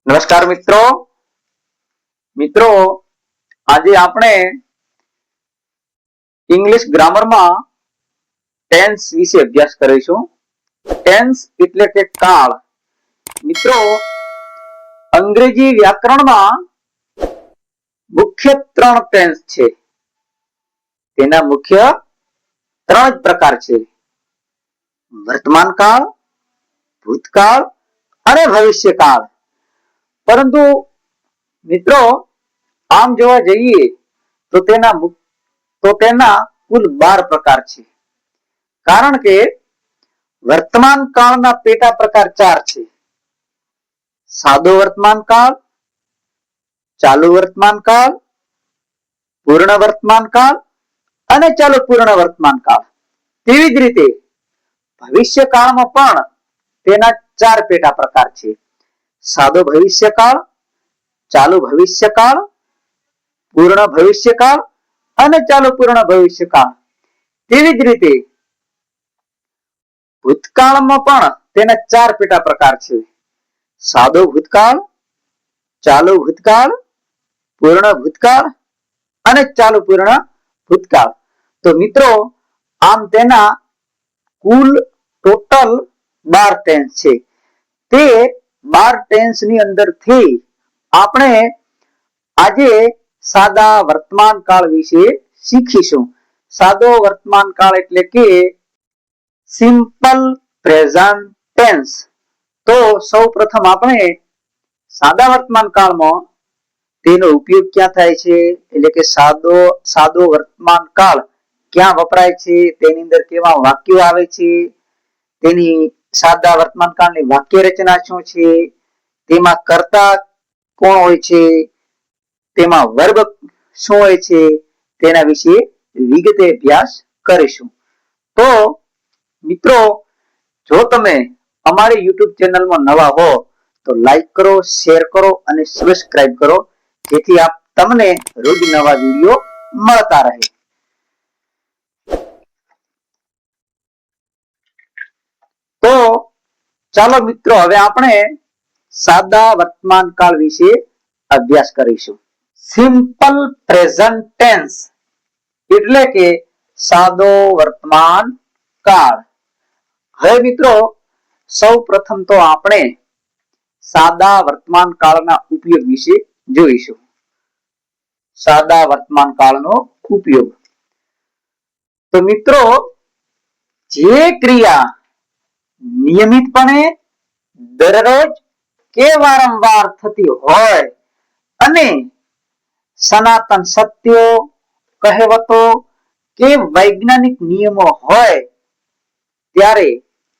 નમસ્કાર મિત્રો મિત્રો આજે આપણે ઇંગ્લિશ ગ્રામરમાં ટેન્સ વિશે અભ્યાસ કરીશું. ટેન્સ એટલે કે કાળ. મિત્રો અંગ્રેજી વ્યાકરણમાં મુખ્ય ત્રણ ટેન્સ છે. તેના મુખ્ય ત્રણ જ પ્રકાર છે: વર્તમાન કાળ, ભૂતકાળ અને ભવિષ્યકાળ. પરંતુ મિત્રો આમ જોવા જઈએ તો તેના કુલ 12 પ્રકાર છે. કારણ કે વર્તમાન કાળના પેટા પ્રકાર 4 છે: સાદો વર્તમાન કાળ, ચાલુ વર્તમાન કાળ, પૂર્ણ વર્તમાન કાળ અને ચાલુ પૂર્ણ વર્તમાન કાળ. તેવી જ રીતે ભવિષ્ય કાળમાં પણ તેના 4 પેટા પ્રકાર છે: સાદો ભવિષ્યકાળ, ચાલુ ભવિષ્યકાળ, પૂર્ણ ભવિષ્યકાળ અને ચાલુ પૂર્ણ ભવિષ્યકાળ. તેવી જ રીતે ભૂતકાળમાં પણ તેના 4 પેટા પ્રકાર છે: સાદો ભૂતકાળ, ચાલુ ભૂતકાળ, પૂર્ણ ભૂતકાળ અને ચાલુ પૂર્ણ ભૂતકાળ. તો મિત્રો આમ તેના કુલ ટોટલ 12 ટેન્સ છે. તે 12 ટેન્સ ની અંદરથી આપણે આજે સાદા વર્તમાન કાળ વિશે શીખીશું. સાદો વર્તમાન કાળ એટલે કે સિમ્પલ પ્રેઝન્ટ ટેન્સ. તો સૌપ્રથમ આપણે સાદા વર્તમાન કાળમાં તેનો ઉપયોગ ક્યાં થાય છે, એટલે કે સાદો વર્તમાન કાળ ક્યાં વપરાય છે, તેની અંદર કેવા વાક્યો આવે છે, તેની સાદા વર્તમાન કાળની વાક્ય રચના શું છે, તેમાં કર્તા કોણ હોય છે, તેમાં વર્બ શું હોય છે, તેના વિશે વિગતે અભ્યાસ કરીશું. તો મિત્રો જો તમે અમારી YouTube ચેનલમાં નવા હો તો લાઈક કરો, શેર કરો અને સબસ્ક્રાઇબ કરો, જેથી તમને રોજ નવા વિડીયો મળતા રહે. તો ચાલો મિત્રો હવે આપણે સાદા વર્તમાન કાળ વિશે અભ્યાસ કરીશું. સિમ્પલ પ્રેઝન્ટ ટેન્સ એટલે કે સાદો વર્તમાન કાળ. હવે મિત્રો સૌપ્રથમ તો આપણે સાદા વર્તમાન કાળના ઉપયોગ વિશે જોઈશું. સાદા વર્તમાન કાળનો ઉપયોગ. તો મિત્રો જે ક્રિયા નિયમિતપણે દરરોજ કે વારંવાર થતી હોય અને સનાતન સત્યો, કહેવતો કે વૈજ્ઞાનિક નિયમો હોય ત્યારે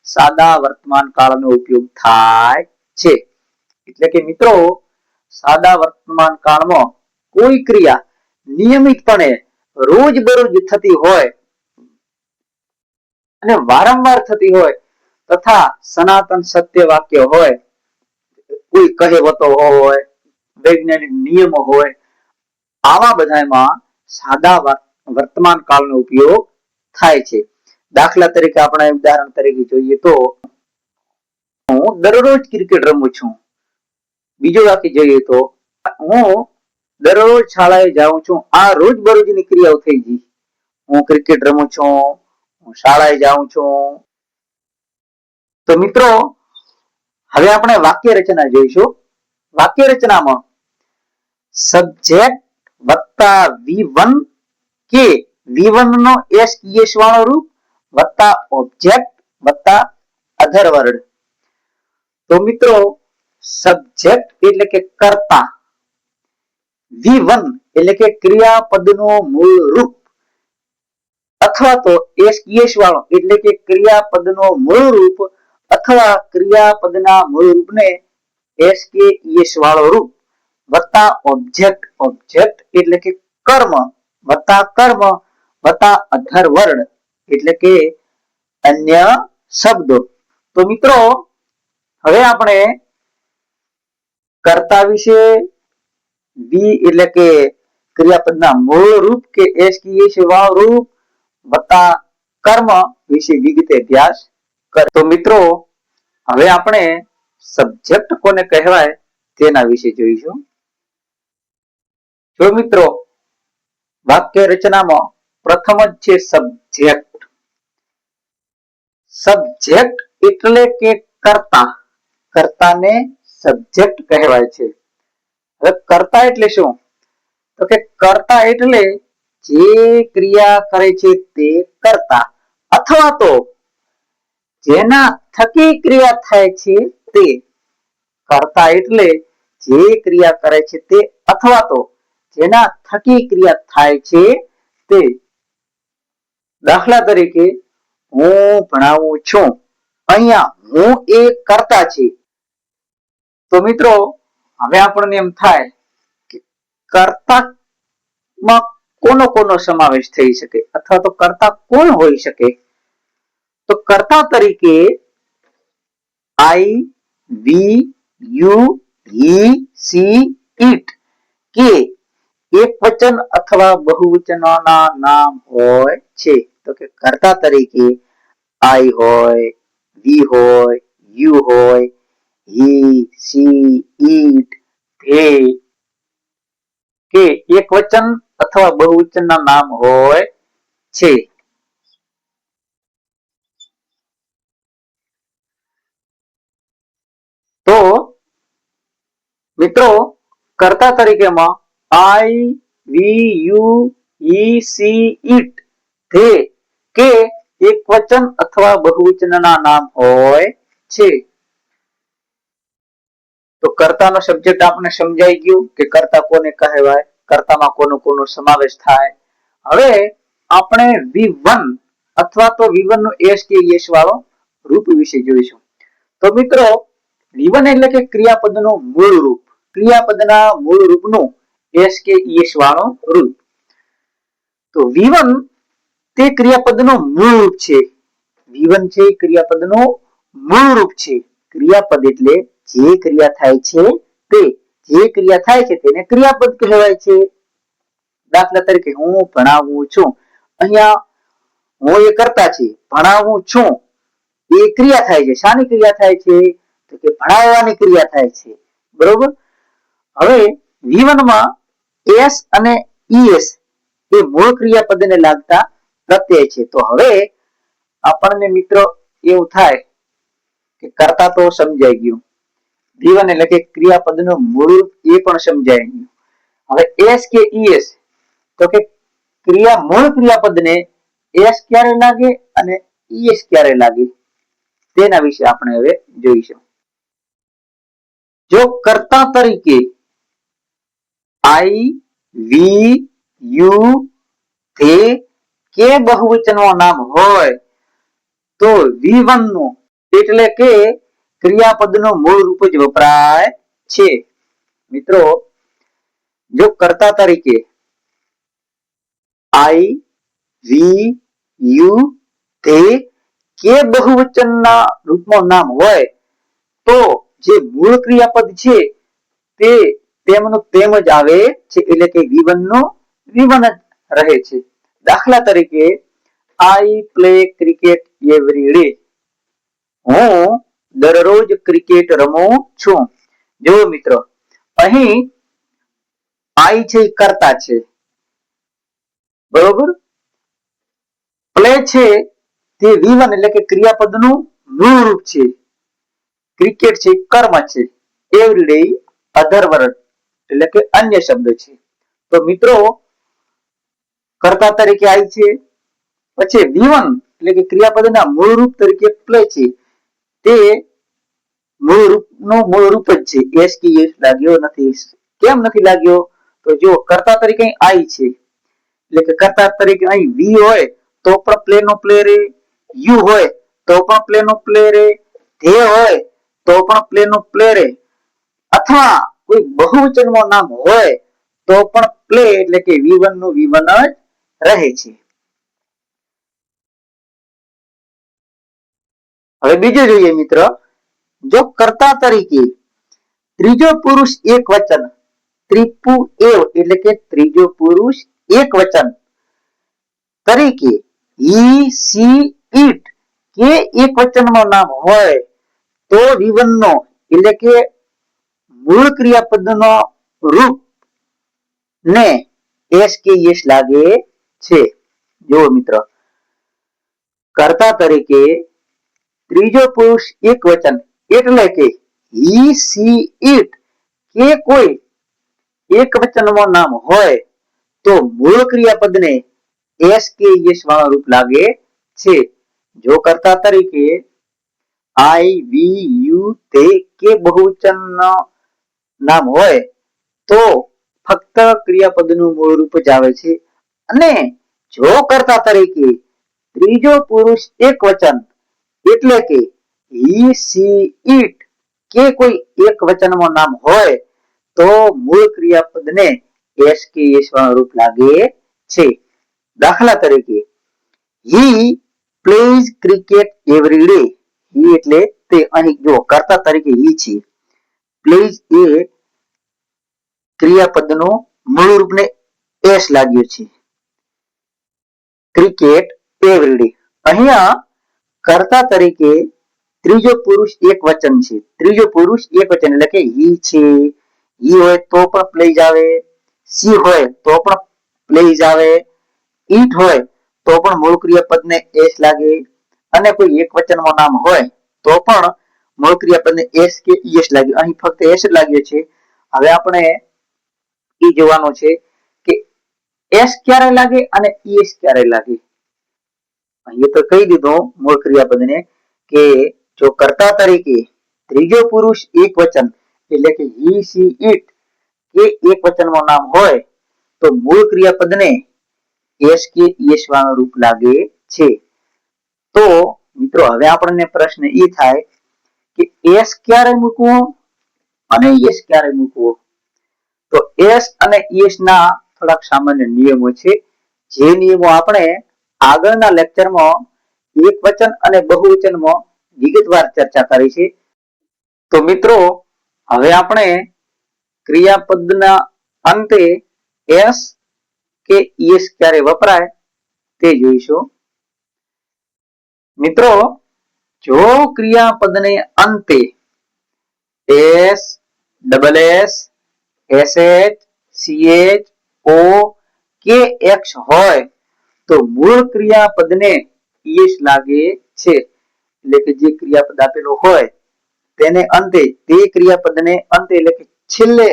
સાદા વર્તમાન કાળનો ઉપયોગ થાય છે. એટલે કે મિત્રો સાદા વર્તમાન કાળમાં કોઈ ક્રિયા નિયમિતપણે રોજબરોજ થતી હોય અને વારંવાર થતી હોય તથા સનાતન સત્ય વાક્ય હોય, કોઈ કહેવતો હોય, વૈજ્ઞાનિક નિયમો હોય, આવા બધામાં સાદા વર્તમાન કાળનો ઉપયોગ થાય છે. દાખલા તરીકે આપણે ઉદાહરણ તરીકે જોઈએ તો હું દરરોજ ક્રિકેટ રમું છું. બીજું વાક્ય જોઈએ તો હું દરરોજ શાળાએ જાઉં છું. આ રોજબરોજની ક્રિયાઓ થઈ ગઈ. હું ક્રિકેટ રમું છું, હું શાળાએ જાઉં છું. તો મિત્રો હવે આપણે વાક્ય રચના જોઈશું. વાક્ય રચનામાં સબ્જેક્ટ વત્તા V1 કે V1 નો SES વાળો રૂપ વત્તા ઓબ્જેક્ટ વત્તા અધર વર્ડ. તો મિત્રો સબ્જેક્ટ એટલે કે કર્તા, V1 એટલે કે ક્રિયાપદનું મૂળ રૂપ અથવા તો SES વાળો એટલે કે ક્રિયાપદનો મૂળ રૂપ અથવા ક્રિયાપદના મૂળ રૂપને SKES વાળો રૂપ વત્તા ઓબ્જેક્ટ એટલે કે કર્મ વત્તા અધર વર્ડ એટલે કે અન્ય શબ્દો. તો મિત્રો હવે આપણે કર્તા વિશે, V એટલે કે ક્રિયાપદના મૂળ રૂપ કે SKES વાળો રૂપ વત્તા કર્મ વિશે વિગતે અભ્યાસ કર. તો મિત્રો હવે આપણે સબ્જેક્ટ કોને કહેવાય તેના વિશે જોઈશું. જો મિત્રો વાક્ય રચનામાં પ્રથમ જ છે સબ્જેક્ટ. સબ્જેક્ટ એટલે કે કર્તા. કર્તાને સબ્જેક્ટ કહેવાય છે. હવે કર્તા એટલે શું? તો કે કર્તા એટલે જે ક્રિયા કરે છે તે કર્તા, અથવા તો જેના થકી ક્રિયા થાય છે તે. કર્તા એટલે જે ક્રિયા કરે છે તે, અથવા તો જેના થકી ક્રિયા થાય છે તે. દાખલા તરીકે હું ભણાવું છું, અહીંયા હું એ કર્તા છે. તો મિત્રો હવે આપણને એમ થાય કે કર્તામાં કોનો કોનો સમાવેશ થઈ શકે, અથવા તો કર્તા કોણ હોઈ શકે? તો કર્તા તરીકે આઈ, we, you, he, she, it કે એક વચન અથવા બહુવચનોના નામ હોય છે. તો કે કર્તા તરીકે આઈ હોય, વી હોય, યુ હોય, હી, સી, ઇટ, ધે કે એક વચન અથવા બહુવચનના નામ હોય છે. તો મિત્રો કર્તા તરીકેમાં I, we, you, he, she, it, they કે એક વચન અથવા બહુવચનના નામ હોય છે. તો કર્તાનો સબ્જેક્ટ આપણે સમજાઈ ગયું કે કર્તા કોને કહેવાય, કર્તામાં કોનો કોનો સમાવેશ થાય. હવે આપણે V1 અથવા તો V1 નો S કે S વાળો રૂપ વિશે જોઈશું. તો મિત્રો V1 એટલે કે ક્રિયાપદનું મૂળ રૂપ. ક્રિયાપદના મૂળ રૂપનું S કે S વાળો રૂપ. તો V1 તે ક્રિયાપદનું મૂળ રૂપ છે. V1 છે ક્રિયાપદનું મૂળ રૂપ છે. ક્રિયાપદ એટલે જે ક્રિયા થાય છે તે. જે ક્રિયા થાય છે તેને ક્રિયાપદ કહેવાય છે. દાખલા તરીકે હું ભણાવું છું, અહીંયા હું એ કર્તા છે, ભણાવું છું એ ક્રિયા થાય છે. શાની ક્રિયા થાય છે? તો કે ભણાવવાની ક્રિયા થાય છે. બરોબર. હવે V1 માં S અને ES એ મૂળ ક્રિયાપદને લાગતા પ્રત્યય છે. તો હવે આપણને મિત્રો એવું થાય કે કર્તા તો સમજાઈ ગયું, V1 એટલે કે ક્રિયાપદનું મૂળ રૂપ એ પણ સમજાઈ ગયું. હવે S કે ES તો કે મૂળ ક્રિયાપદને S ક્યારે લાગે અને ES ક્યારે લાગે તેના વિશે આપણે હવે જોઈશું. જો કર્તા તરીકે આઈ, વી, યુ, ધે કે બહુવચનનું નામ હોય તો V1 નું એટલે કે ક્રિયાપદનું મૂળ રૂપ જ વપરાય છે. મિત્રો જો કર્તા તરીકે આઈ, વી, યુ, ધે કે બહુવચનના રૂપમાં નામ હોય તો જે મૂળ ક્રિયાપદ છે તે તેમનું તેમ જ આવે છે, એટલે કે V1 નું V1 જ રહે છે. દાખલા તરીકે I play cricket every day. હું દરરોજ ક્રિકેટ રમું છું. જો મિત્રો અહીં આઈ છે કર્તા છે, બરોબર. પ્લે છે તે V1 એટલે કે ક્રિયાપદનું મૂળ રૂપ છે. ક્રિકેટ છે કર્મ છે. એવરી ડે અધર વર્ડ એટલે કે અન્ય શબ્દ છે. તો મિત્રો કર્તા તરીકે આઈ છે, પછી V1 એટલે કે ક્રિયાપદના મૂળ રૂપ તરીકે પ્લે છે. તે મૂળ રૂપ જ છે. S કે S લાગ્યો નથી. કેમ નથી લાગ્યો? તો જો કર્તા તરીકે આઈ છે એટલે કે કર્તા તરીકે અહીં V હોય તો પણ પ્લે નો પ્લે રે, યુ હોય તો પણ પ્લે નો પ્લે રે, ધે હોય તો પણ પ્લે નો પ્લે રે, અથવા કોઈ બહુવચનમાં નામ હોય તો પણ પ્લે એટલે કે V1 નું V1 જ રહે છે. હવે બીજું જોઈએ મિત્રો. જો કર્તા તરીકે ત્રીજો પુરુષ એક વચન, ત્રિપુ એવ એટલે કે ત્રીજો પુરુષ એક વચન તરીકે હી, સી, ઇટ કે એક વચનમાં નામ હોય તો V1 નો એટલે કે મૂળ ક્રિયાપદનો રૂપ ને એસ કે યસ લાગે છે. જો મિત્રો કર્તા તરીકે ત્રીજો પુરુષ એક વચન એટલે કે હી સી ઇટ કે કોઈ એક વચનમાં નામ હોય તો મૂળ ક્રિયાપદને એસ કે યસ વાળું રૂપ લાગે છે. જો કર્તા તરીકે આઈ વી યુ તે કે બહુવચન નામ હોય તો ફક્ત ક્રિયાપદનું મૂળ રૂપ જ આવે છે. અને જો કર્તા તરીકે ત્રીજો પુરુષ એક વચન એટલે કે હી સી ઇટ કે કોઈ એક વચનમાં નામ હોય તો મૂળ ક્રિયાપદને એસ કે યસ વાળું રૂપ લાગે છે. દાખલા તરીકે he plays cricket every day. He એટલે તે અહીં જો કર્તા તરીકે હી છે. પ્લેઝ એ ક્રિયાપદનું મૂળ રૂપને એસ લાગ્યું છે. Cricket every day. અહીંયા કર્તા તરીકે ત્રીજો પુરુષ એક વચન છે. ત્રીજો પુરુષ એક વચન એટલે કે હી છે. હી હોય તો પણ પ્લેઝ આવે, સી હોય તો પણ પ્લેઝ આવે, ઈટ હોય તો પણ મૂળ ક્રિયાપદને એસ લાગે અને કોઈ એક વચનમાં નામ હોય તો પણ મૂળ ક્રિયાપદને એસ કે યસ લાગે. અહીં ફક્ત એસ જ લાગ્યો છે. હવે આપણે એ જોવાનું છે કે એસ ક્યારે લાગે અને યસ ક્યારે લાગે. અહીં તો કહી દીધું મૂળ ક્રિયાપદને કે જો કર્તા તરીકે ત્રીજો પુરુષ એક વચન એટલે કે હી સી ઇટ કે એક વચનમાં નામ હોય તો મૂળ ક્રિયાપદને એસ કે યસ વાળું રૂપ લાગે છે. તો મિત્રો હવે આપણને પ્રશ્ન એ થાય કે એસ ક્યારે મૂકવો અને યસ ક્યારે મૂકવો. તો એસ અને યસ ના થોડાક સામાન્ય નિયમો છે. જે નિયમો આપણે આગળના લેક્ચરમાં એક વચન અને બહુવચનમાં વિગતવાર ચર્ચા કરી છે. તો મિત્રો હવે આપણે ક્રિયાપદના અંતે એસ કે યસ ક્યારે વપરાય તે જોઈશું. મિત્રો જો ક્રિયાપદને અંતે S, double S, SH, CH, O કે એક્સ હોય તો મૂળ ક્રિયાપદને યસ લાગે છે. એટલે કે જે ક્રિયાપદ આપેલું હોય તેને અંતે તે ક્રિયાપદને અંતે એટલે કે છેલ્લે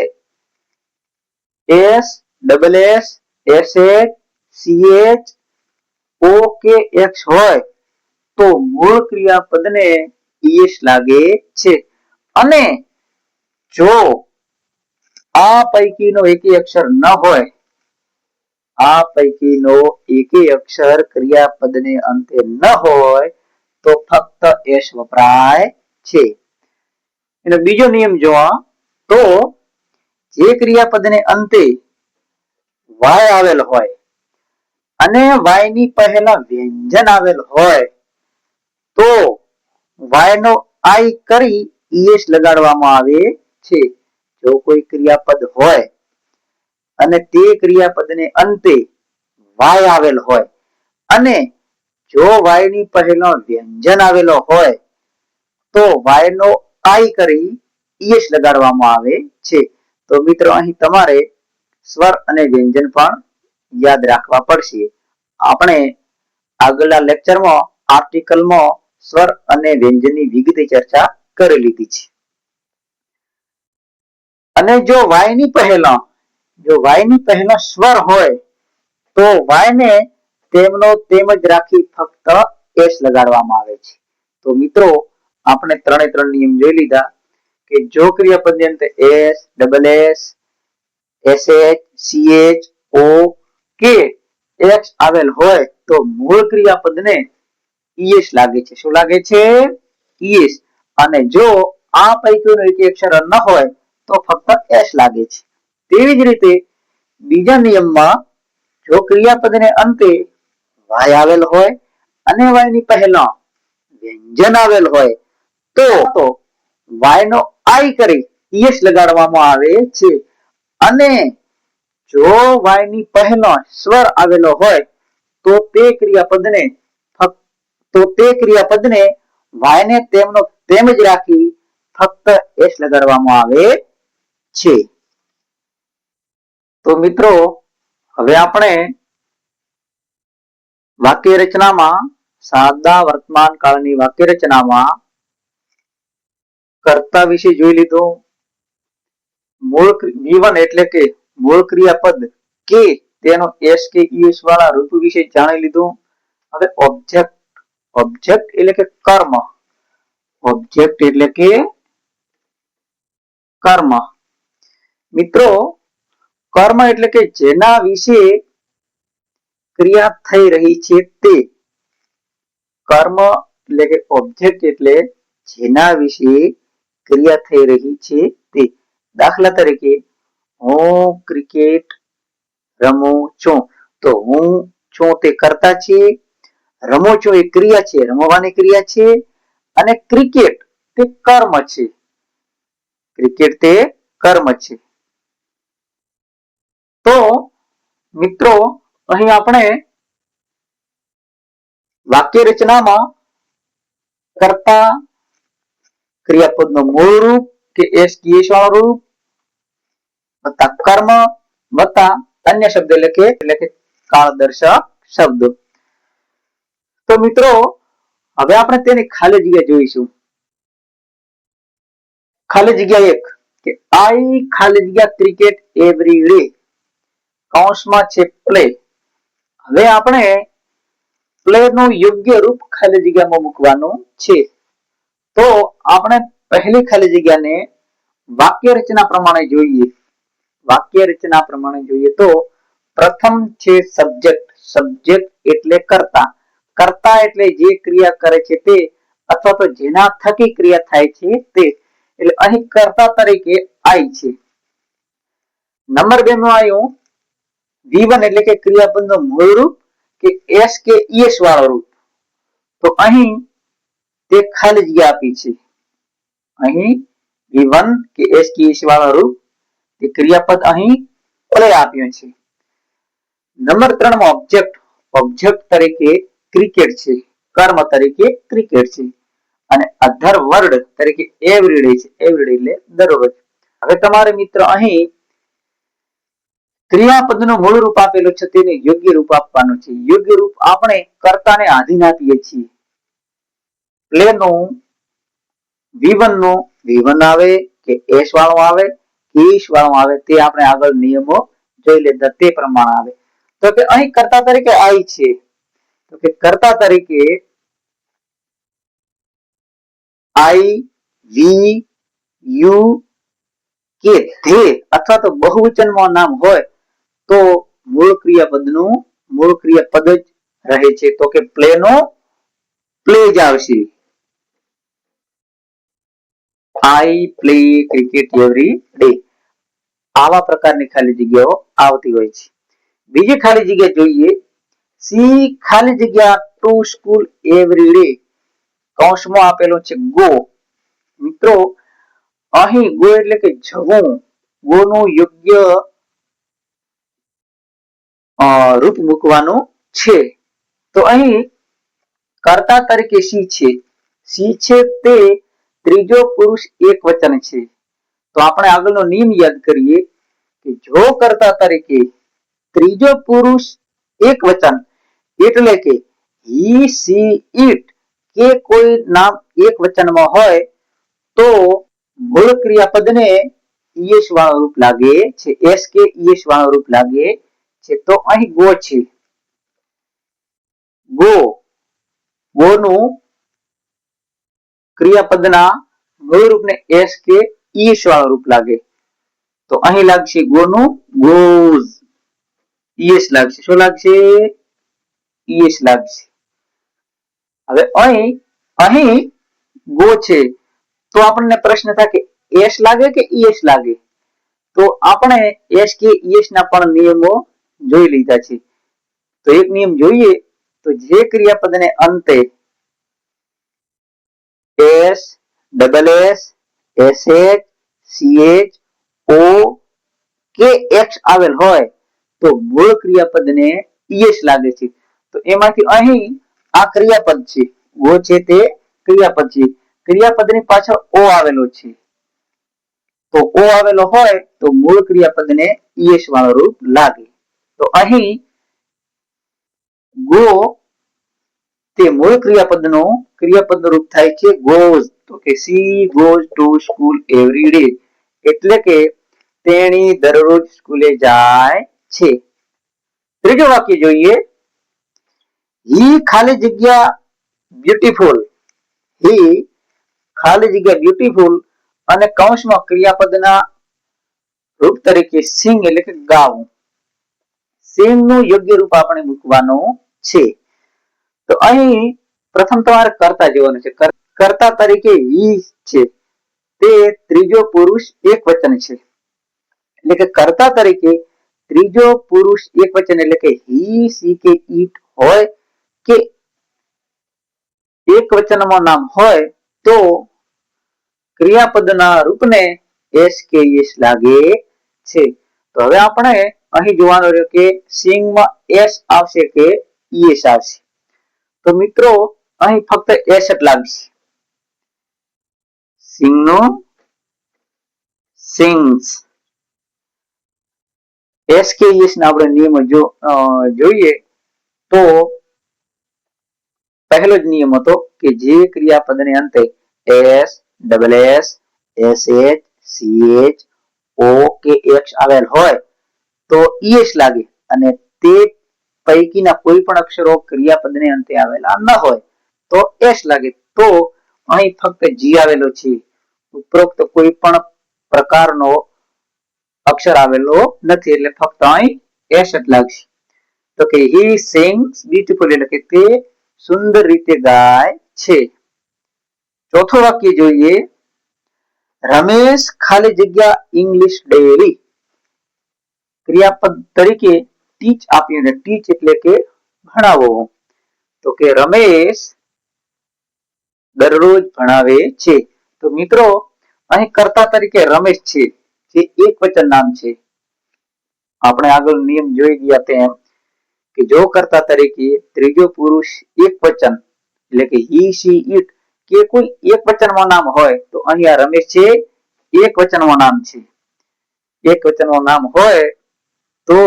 S, double S, SH, CH, O કે એક્સ હોય તો મૂળ ક્રિયાપદને યસ લાગે છે. અને જો આ પૈકીનો એકેય અક્ષર ન હોય, આ પૈકીનો એકેય અક્ષર ક્રિયાપદને અંતે ન હોય તો ફક્ત એસ વપરાય છે. એનો બીજો નિયમ જોવા તો જે ક્રિયાપદને અંતે વાય આવેલ હોય અને વાય ની પહેલા વ્યંજન આવેલ હોય તો વાય નો આઈ કરી ઈએસ લગાડવામાં આવે છે. જો કોઈ ક્રિયાપદ હોય અને તે ક્રિયાપદને અંતે વાય આવેલ હોય અને જો વાય ની પહેલો વ્યંજન આવેલો હોય તો વાય નો આઈ કરી ઈએસ લગાડવામાં આવે છે. તો મિત્રો અહીં તમારે સ્વર અને વ્યંજન પણ યાદ રાખવા પડશે. આપણે આગળના લેક્ચરમાં આર્ટિકલમાં સ્વર અને વ્યંજનની વિગતે ચર્ચા કરી લીધી છે. અને જો વાય ની પહેલા સ્વર હોય તો વાય ને તેમનો તેમ જ રાખી ફક્ત એસ લગાડવામાં આવે છે. તો મિત્રો આપણે ત્રણે ત્રણ નિયમ જોઈ લીધા કે જો ક્રિયાપદની અંતે S, double S, SH, CH, O કે એક્સ આવેલ હોય તો મૂળ ક્રિયાપદને ઈએસ લાગે છે. શું લાગે છે? ઈએસ. અને જો આ પૈકીનો એક અક્ષર ન હોય તો ફક્ત એસ લાગે છે. તેવી જ રીતે બીજા નિયમમાં જો ક્રિયાપદને અંતે વાય આવેલ હોય અને વાય ની પહેલા વ્યંજન આવેલ હોય તો વાય નો આઈ કરી ઈએસ લગાડવામાં આવે છે. અને જો વાય ની પહેલા સ્વર આવેલો હોય તો તે ક્રિયાપદને વાય ને તેમનો તેમ જ રાખી ફક્ત એસ લગાડવામાં આવે છે. તો મિત્રો હવે આપણે વાક્ય રચનામાં સાદા વર્તમાન કાળની વાક્ય રચનામાં કર્તા વિશે જોઈ લીધું. મૂળ V1 એટલે કે મૂળ ક્રિયાપદ કે તેનો એસ કે ઈએસ વાળા રૂપ વિશે જાણી લીધું. હવે ઓબ્જેક્ટ એટલે કે કર્મ. ઓબ્જેક્ટ એટલે કે કર્મ. મિત્રો કર્મ એટલે કે જેના વિશે ક્રિયા થઈ રહી છે તે. કર્મ એટલે કે ઓબ્જેક્ટ એટલે જેના વિશે ક્રિયા થઈ રહી છે તે. દાખલા તરીકે હું ક્રિકેટ રમું છું. તો હું છું તે કર્તા છે, રમું છું એ ક્રિયા છે, રમવાની ક્રિયા છે, અને ક્રિકેટ તે કર્મ છે. ક્રિકેટ તે કર્મ છે. તો મિત્રો અહીં આપણે વાક્ય રચનામાં કર્તા ક્રિયાપદનું મૂળ રૂપ કે એસ ટીએસ વાળું રૂપ વત્તા કર્મ વત્તા અન્ય શબ્દ એટલે કે કાળદર્શક શબ્દો. તો મિત્રો હવે આપણે તેની ખાલી જગ્યા જોઈશું. ખાલી જગ્યા 1 કે આઈ ખાલી જગ્યા ક્રિકેટ એવરી ડે કૌંસમાં છે પ્લે. હવે આપણે પ્લે નું યોગ્ય રૂપ ખાલી જગ્યામાં મૂકવાનું છે. તો આપણે પહેલી ખાલી જગ્યાને વાક્ય રચના પ્રમાણે જોઈએ. વાક્ય રચના પ્રમાણે જોઈએ તો પ્રથમ છે સબ્જેક્ટ. સબ્જેક્ટ એટલે કર્તા. કર્તા એટલે જે ક્રિયા કરે છે તે અથવા તો જેના થકી ક્રિયા થાય છે તે. એટલે અહીં કર્તા તરીકે આઈ છે. નંબર 2 માં આવ્યું V1 એટલે કે ક્રિયાપદનું મૂળ રૂપ કે એસ કે ઈએસ વાળો રૂપ. તો અહીં તે ખાલી જગ્યા આપી છે. અહીં V1 કે એસ કે ઈએસ વાળો રૂપ તે ક્રિયાપદ અહીં પ્લે આપ્યું છે. નંબર 3 માં ઓબ્જેક્ટ. ઓબ્જેક્ટ તરીકે ક્રિકેટ છે, કર્મ તરીકે ક્રિકેટ છે, અને અધર વર્ડ તરીકે એવરીડે છે. એવરીડે એટલે દરરોજ. હવે તમારે મિત્ર અહીં ક્રિયાપદનું મૂળ રૂપ આપેલું છે તેને યોગ્ય રૂપ આપવાનું છે. યોગ્ય રૂપ આપણે કર્તાને આધીન આપીએ છીએ. પ્લે નું V1 નું V1 આવે કે એસ વાળો આવે કે ઈસ વાળો આવે તે આપણે આગળ નિયમો જોઈ લેતા તે પ્રમાણે આવે. તો કે અહીં કર્તા તરીકે આઈ છે. તો કે કર્તા તરીકે આઈ વી યુ કે ધે અથવા તો બહુવચનમાં નામ હોય તો મૂળ ક્રિયાપદનું મૂળ ક્રિયાપદ જ રહે છે. તો કે પ્લે નો પ્લે જ આવશે. I play cricket every day. આવા પ્રકારની ખાલી જગ્યાઓ આવતી હોય છે. બીજી ખાલી જગ્યા જોઈએ. સી ખાલી જગ્યા ટુ સ્કૂલ એવરી ડે કૌંસમાં આપેલું છે ગો. મિત્રો અહીં ગો એટલે કે જવું. ગો નું યોગ્ય રૂપ મૂકવાનું છે. તો અહીં કર્તા તરીકે સી છે. સી છે તે ત્રીજો પુરુષ એક વચન છે. તો આપણે આગળનો નિયમ યાદ કરીએ કે જો કર્તા તરીકે ત્રીજો પુરુષ એક વચન એટલે કે હી સી ઇટ કે કોઈ નામ એક વચનમાં હોય તો મૂળ ક્રિયાપદને ઈએસ વાળો રૂપ લાગે છે. એસ કે ઈએસ વાળો રૂપ લાગે છે. તો અહીં ગો છે. ગો. ગો નું ક્રિયાપદના મૂળ રૂપને એસ કે ઈએસ વાળો રૂપ લાગે. તો અહીં લાગશે ગો નું ગોઝ. ઈએસ લાગશે. શું લાગશે? ઈએસ લાગશે. હવે અહીં ગો છે તો આપણને પ્રશ્ન થાય કે એસ લાગે કે ઈએસ લાગે. તો આપણે એસ કે ઈએસ ના પણ નિયમો જોઈ લીધા છે. તો એક નિયમ જોઈએ તો જે ક્રિયાપદને અંતે S double S SH CH O કે એક્સ આવેલ હોય તો મૂળ ક્રિયાપદને ઈએસ લાગે છે. તો એમાંથી અહીં આ ક્રિયાપદ છે. ગો છે તે ક્રિયાપદ છે. ક્રિયાપદની પાછળ ઓ આવેલો છે. તો ઓ આવેલો હોય તો મૂળ ક્રિયાપદને ઈએસ વાળો રૂપ લાગે. તો અહીં ગો તે મૂળ ક્રિયાપદનું રૂપ થાય છે goes. તો કે she goes to school every day. એટલે કે તેણી દરરોજ સ્કૂલે જાય છે. ત્રીજું વાક્ય જોઈએ. he ખાલી જગ્યા beautiful. he ખાલી જગ્યા beautiful અને કૌંસમાં ક્રિયાપદના રૂપ તરીકે sing એટલે કે ગાવું. sing નું યોગ્ય રૂપ આપણે મૂકવાનું છે. તો અહીં પ્રથમ તમારે કર્તા જોવાનું છે. કર્તા તરીકે he છે તે ત્રીજો પુરુષ એકવચન છે. એટલે કે કર્તા તરીકે ત્રીજો પુરુષ એકવચન એટલે કે he, she કે it હોય કે એકવચનમાં નામ હોય તો ક્રિયાપદના રૂપને એસ કે એસ લાગે છે. તો હવે આપણે અહીં જોવાનું રહ્યું કે સિંગ માં એસ આવશે કે ઈએસ આવશે. તો મિત્રો અહીં ફક્ત એસ જ લાગશે. સિંગ નું સિંગ્સ. એસ કે ઈએસ ના આપણે નિયમો જોઈએ તો પહેલો જ નિયમ હતો કે જે ક્રિયાપદને અંતે S, double S, SH, CH, O કે એક્સ આવેલ હોય તો ઈએસ લાગે અને તે પૈકીના કોઈ પણ અક્ષરો ક્રિયાપદને અંતે આવેલા ન હોય તો એસ લાગે. તો અહીં ફક્ત જી આવેલો છે. ઉપરોક્ત કોઈ પણ પ્રકારનો અક્ષર આવેલો નથી એટલે ફક્ત અહીં એસ જ લાગશે. તો કે he sings beautiful એટલે કે તે સુંદર રીતે ગાય છે. ચોથું વાક્ય જોઈએ. રમેશ ખાલી જગ્યા ઇંગ્લિશ ડેલી. ક્રિયાપદ તરીકે ટીચ આપ્યું છે. ટીચ એટલે કે ભણાવો. તો કે રમેશ દરરોજ ભણાવે છે. તો મિત્રો અહીં કર્તા તરીકે રમેશ છે જે એકવચન નામ છે. આપણે આગળ નિયમ જોઈ ગયા તેમ કે જો કર્તા તરીકે ત્રીજો પુરુષ એકવચન એટલે કે he, she, it કે કોઈ એકવચનમાં નામ હોય તો અહીંયા રમેશ છે એકવચનમાં નામ છે. એકવચનમાં નામ હોય તો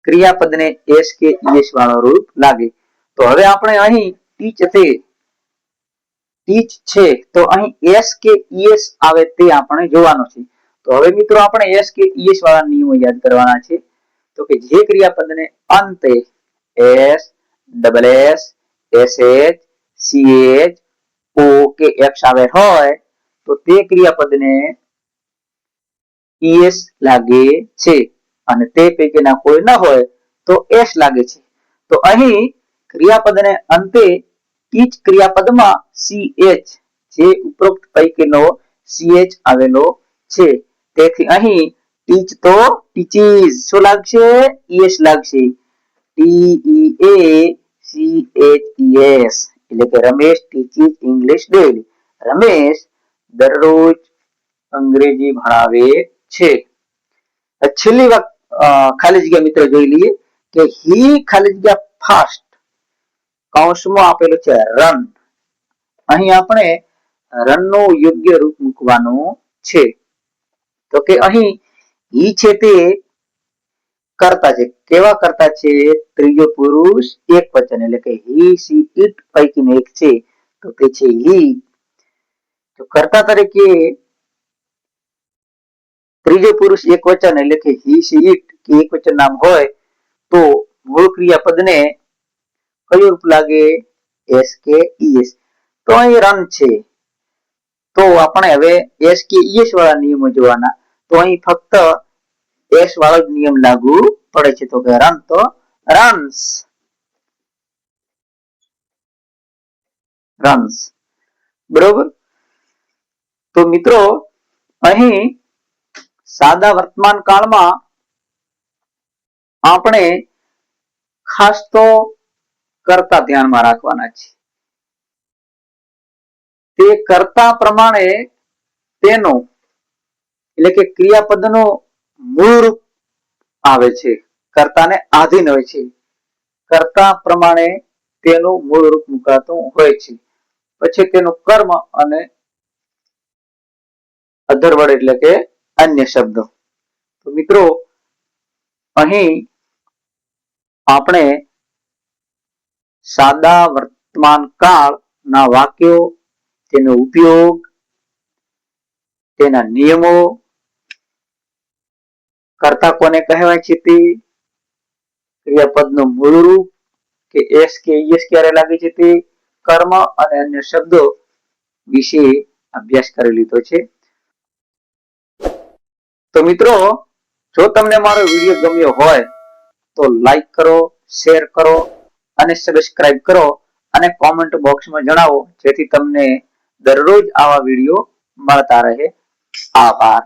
ક્રિયાપદને એસ કે ઈએસ વાળો રૂપ લાગે. તો હવે આપણે અહીં ટીચ છે તો અહીં એસ કે ઈએસ આવે તે આપણે જોવાનું છે. તો હવે મિત્રો આપણે એસ કે ઈએસ વાળા નિયમો યાદ કરવાના છે. તો કે જે ક્રિયાપદને અંતે S, double S, SH, CH, O કે એક્સ આવે હોય તો તે ક્રિયાપદને ઈએસ લાગે છે અને તે પૈકીના કોઈ ન હોય તો એસ લાગે છે. તો અહીં ક્રિયાપદને અંતે ટીચ ક્રિયાપદમાં સીએચ જે ઉપરોક્ત પૈકીનો સીએચ આવેલો છે. તેથી અહીં ટીચ તો ટીચીસ શું લાગશે? ઈએસ લાગશે. TEACHES એટલે કે Ramesh teaches English daily. Ramesh દરરોજ અંગ્રેજી ભણાવે છે. છેલ્લી વાત ખાલી જગ્યા મિત્રો જોઈ લઈએ કે he ખાલી જગ્યા ફાસ્ટ કૌંસમાં આપેલું છે રન. અહીં આપણે રન નું યોગ્ય રૂપ મૂકવાનું છે. તો કે અહીં he છે તે કર્તા છે. કેવા કર્તા છે? ત્રીજો પુરુષ એકવચન એટલે કે he, she, it પૈકીનું એક છે તો તે છે he. તો કર્તા તરીકે ત્રીજો પુરુષ એકવચન એટલે કે he, she, it કે એકવચન નામ હોય તો મૂળ ક્રિયાપદને કયું રૂપ લાગે? એસ કે ઈએસ. તો અહીં રન છે તો આપણે હવે એસ કે ઈએસ વાળા નિયમો જોવાના. તો અહીં ફક્ત એસ વાળો જ નિયમ લાગુ પડે છે. તો કે રન તો રન્સ. રન્સ બરોબર. તો મિત્રો અહીં સાદા વર્તમાન કાળમાં આપણે ખાસ તો કર્તા ધ્યાનમાં રાખવાના છે. તે કર્તા પ્રમાણે તેનો એટલે કે ક્રિયાપદનો મૂળ રૂપ આવે છે. કર્તાને આધીન હોય છે. કર્તા પ્રમાણે તેનું મૂળ રૂપ મુકાતું હોય છે. પછી તેનું કર્મ અને other word એટલે કે અન્ય શબ્દો. તો મિત્રો અહીં આપણે સાદા વર્તમાન કાળના વાક્યો, તેનો ઉપયોગ, તેના નિયમો, કર્તા કોને કહેવાય છે તે, ક્રિયાપદનું મૂળ રૂપ કે એસ કે ઈએસ ક્યારે લાગે છે તે, કર્મ અને અન્ય શબ્દો વિશે અભ્યાસ કરી લીધો છે. તો મિત્રો જો તમને મારો વિડીયો ગમ્યો હોય તો લાઈક કરો, શેર કરો અને સબસ્ક્રાઇબ કરો અને કોમેન્ટ બોક્સમાં જણાવો જેથી તમને દરરોજ આવા વિડીયો મળતા રહે. આભાર.